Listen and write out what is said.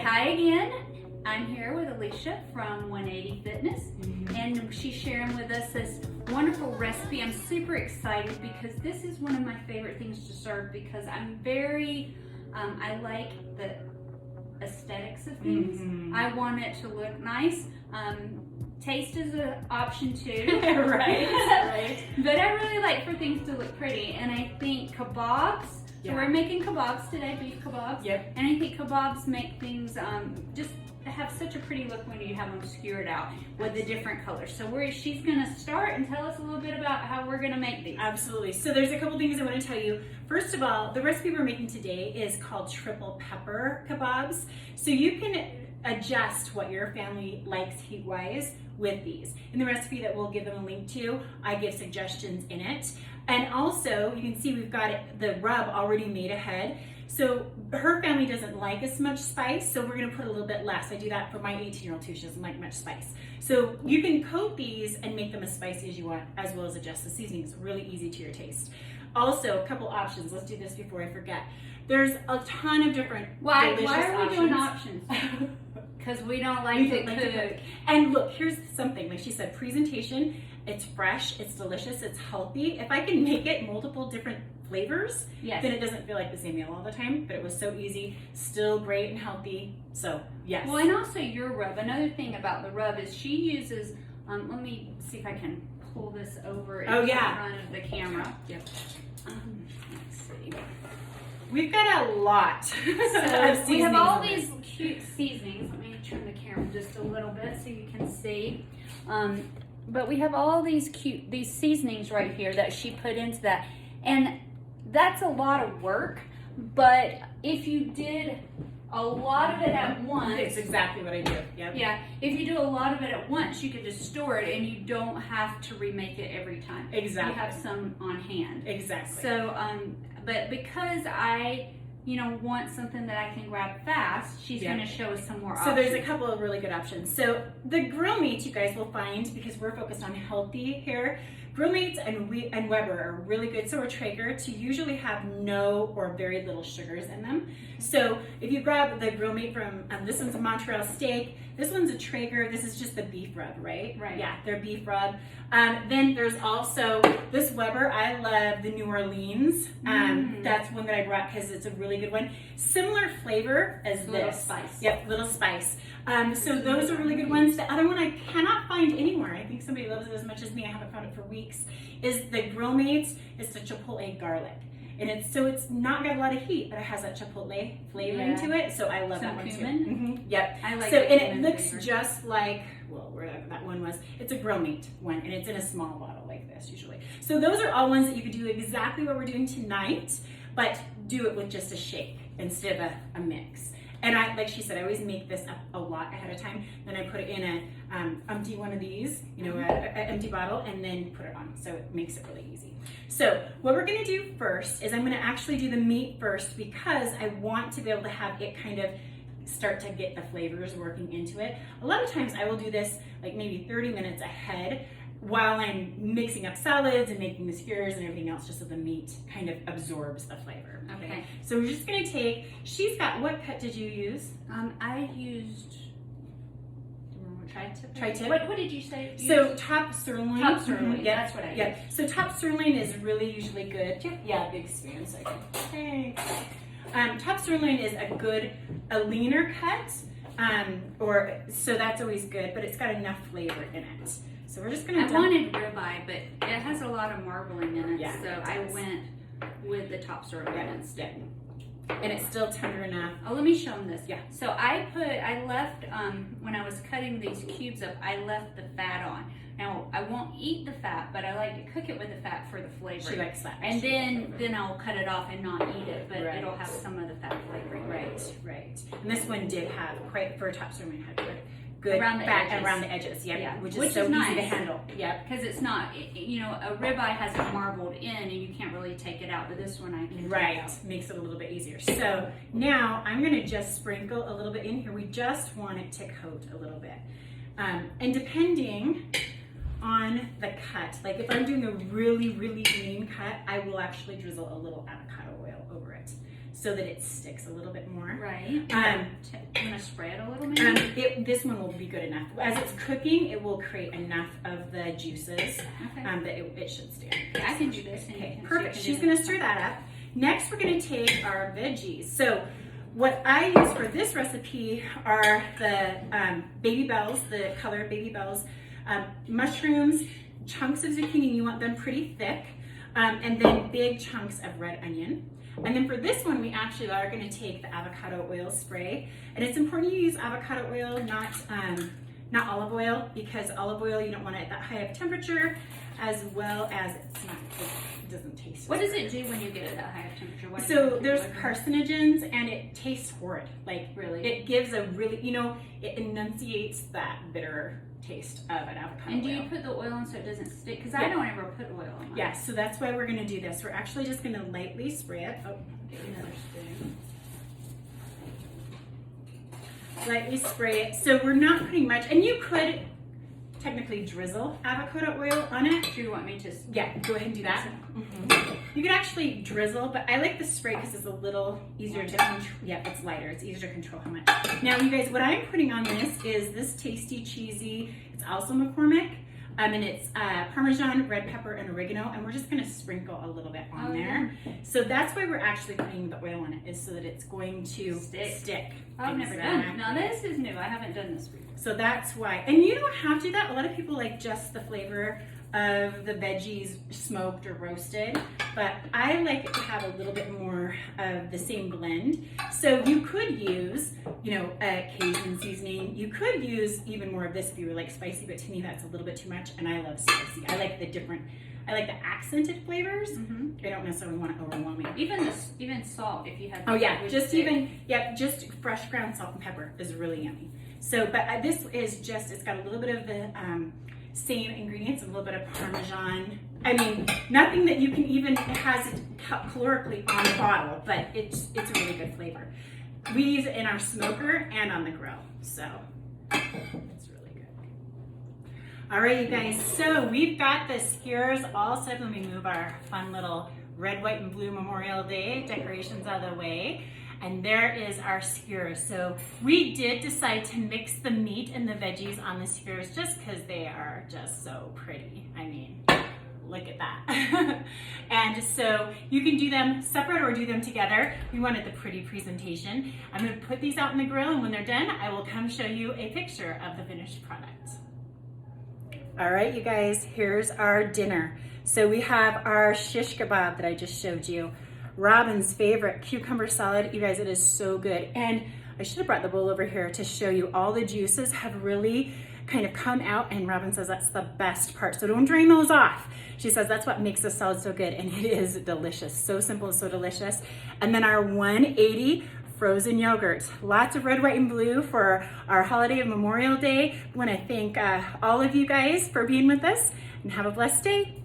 hi again. I'm here with Alicia from 180 Fitness, and she's sharing with us this wonderful recipe. I'm super excited because this is one of my favorite things to serve because I'm very, I like the aesthetics of things. I want it to look nice. Taste is an option too. right. But I really like for things to look pretty, and I think kebabs, so we're making kebabs today, beef kebabs. Yep. And I think kebabs make things just have such a pretty look when you have them skewered out with the different colors. So she's gonna start and tell us a little bit about how we're gonna make these. Absolutely. So there's a couple things I want to tell you. First of all, the recipe we're making today is called triple pepper kebabs. So you can adjust what your family likes heat-wise with these. In the recipe that we'll give them a link to, I give suggestions in it. And also, you can see we've got the rub already made ahead. So her family doesn't like as much spice, so we're gonna put a little bit less. I do that for my 18-year-old too. She doesn't like much spice. So you can coat these and make them as spicy as you want, as well as adjust the seasonings. Really easy to your taste. Also, a couple options. Let's do this before I forget. There's a ton of different delicious Why are we doing options. options? Because we don't like to cook. And look, here's something, like she said, presentation, it's fresh, it's delicious, it's healthy. If I can make it multiple different flavors, then it doesn't feel like the same meal all the time, but it was so easy, still great and healthy, so yes. Well, and also your rub, another thing about the rub is she uses, let me see if I can pull this over in front of the camera. Yep. Let's see. We've got a lot So of we have all seasonings these cute seasonings. Let me turn the camera just a little bit so you can see. But we have all these these seasonings right here that she put into that. And that's a lot of work, but if you did a lot of it at once. It's exactly what I do, yep. Yeah, if you do a lot of it at once, you could just store it and you don't have to remake it every time. Exactly. You have some on hand. Exactly. So, but because I, want something that I can grab fast, she's going to show us some more options. So there's a couple of really good options. So the grill meats you guys will find, because we're focused on healthy here, grill meats and Weber are really good. So are Traeger, to usually have no or very little sugars in them. So if you grab the grill meat from, this one's a Montreal steak, this one's a Traeger, this is just the beef rub, right? Right. Yeah, they're beef rub. Then there's also this Weber. I love the New Orleans. That's one that I brought because it's a really good one. Similar flavor as this. Little spice. Yep, little spice. So those are really good ones. The other one I cannot find anywhere, I think somebody loves it as much as me, I haven't found it for weeks, is the grill mates. It's the chipotle garlic. And it's not got a lot of heat, but it has that chipotle flavoring to it. So I love that one too. Yep. I like so it. And it looks just like, well, wherever that one was. It's a grill meat one, and it's in a small bottle like this usually. So those are all ones that you could do exactly what we're doing tonight, but do it with just a shake instead of a mix. And like she said, I always make this up a lot ahead of time. Then I put it in an empty one of these, an empty bottle, and then put it on. So it makes it really easy. So what we're gonna do first is I'm gonna actually do the meat first because I want to be able to have it kind of start to get the flavors working into it. A lot of times I will do this like maybe 30 minutes ahead while I'm mixing up salads and making the skewers and everything else, just so the meat kind of absorbs the flavor. Okay. So we're just gonna she's got, what cut did you use? I used, Tri-tip. What did you say? So top sirloin. Top sirloin, that's what I used. Yeah, so top sirloin is really usually good. Yeah, big spoon, so I can, top sirloin is a leaner cut, so that's always good, but it's got enough flavor in it. So we're just gonna I wanted ribeye, but it has a lot of marbling in it, so I went with the top sirloin instead. And it's still tender enough. Oh, let me show them this. Yeah. So I left, when I was cutting these cubes up, I left the fat on. Now, I won't eat the fat, but I like to cook it with the fat for the flavor. She likes that. And then I'll cut it off and not eat it, but it'll have some of the fat flavoring. Right. And this one did have, for a top sirloin, had good around the fat edges. Around the edges, Yeah. which is so nice. easy to handle. Yep. Because it's not, a ribeye has it marbled in and you can't really take it out, but this one I can take out. Makes it a little bit easier. So now I'm gonna just sprinkle a little bit in here. We just want it to coat a little bit. And depending on the cut, like if I'm doing a really, really lean cut, I will actually drizzle a little avocado oil over it. so that it sticks a little bit more. Right. I'm gonna spray it a little bit. This one will be good enough. As it's cooking, it will create enough of the juices that it should stand. I can do this. Okay, perfect. She's gonna stir that up. Next, we're gonna take our veggies. So what I use for this recipe are the baby bells, the colored baby bells, mushrooms, chunks of zucchini, you want them pretty thick, and then big chunks of red onion. And then for this one, we actually are going to take the avocado oil spray. And it's important you use avocado oil, not olive oil, because olive oil, you don't want it at that high of temperature, as well as it doesn't taste. What does it do when you get it at that high of temperature? So there's carcinogens, and it tastes horrid. Like, really? It gives a really, it enunciates that bitter taste of an avocado oil. And do you put the oil on so it doesn't stick? Because I don't ever put oil on mine. Yeah, so that's why we're going to do this. We're actually just going to lightly spray it. Oh, get another spoon. Lightly spray it. So we're not putting much, and you could technically drizzle avocado oil on it. Do you want me to? Yeah, go ahead and do that. You could actually drizzle, but I like the spray because it's a little easier to control. Yeah, it's lighter. It's easier to control how much. Now, you guys, what I'm putting on this is this tasty, cheesy, it's also McCormick, and it's Parmesan, red pepper, and oregano, and we're just going to sprinkle a little bit on there. Yeah. So that's why we're actually putting the oil on it, is so that it's going to stick. I've never done it. Now, this is new. I haven't done this before. So that's why. And you don't have to do that. A lot of people like just the flavor of the veggies smoked or roasted, but I like it to have a little bit more of the same blend. So you could use, a Cajun seasoning. You could use even more of this if you were like spicy, but to me that's a little bit too much, and I love spicy. I like the accented flavors. I don't necessarily want to overwhelm me. Even salt, if you have. Oh yeah, just fresh ground salt and pepper is really yummy. So, but this is just, it's got a little bit of the same ingredients, a little bit of Parmesan. I mean, nothing that you can even, it has it calorically on the bottle, but it's a really good flavor. We use it in our smoker and on the grill, so it's really good. All right, you guys, so we've got the skewers all set. Let me move our fun little red, white, and blue Memorial Day decorations out of the way. And there is our skewers. So we did decide to mix the meat and the veggies on the skewers just because they are just so pretty. I mean, look at that. And so you can do them separate or do them together. We wanted the pretty presentation. I'm gonna put these out in the grill, and when they're done, I will come show you a picture of the finished product. All right, you guys, here's our dinner. So we have our shish kebab that I just showed you. Robin's favorite cucumber salad. You guys, it is so good. And I should have brought the bowl over here to show you all the juices have really kind of come out, and Robin says that's the best part. So don't drain those off. She says that's what makes the salad so good, and it is delicious. So simple, so delicious. And then our 180 frozen yogurt. Lots of red, white, and blue for our holiday of Memorial Day. I want to thank all of you guys for being with us, and have a blessed day.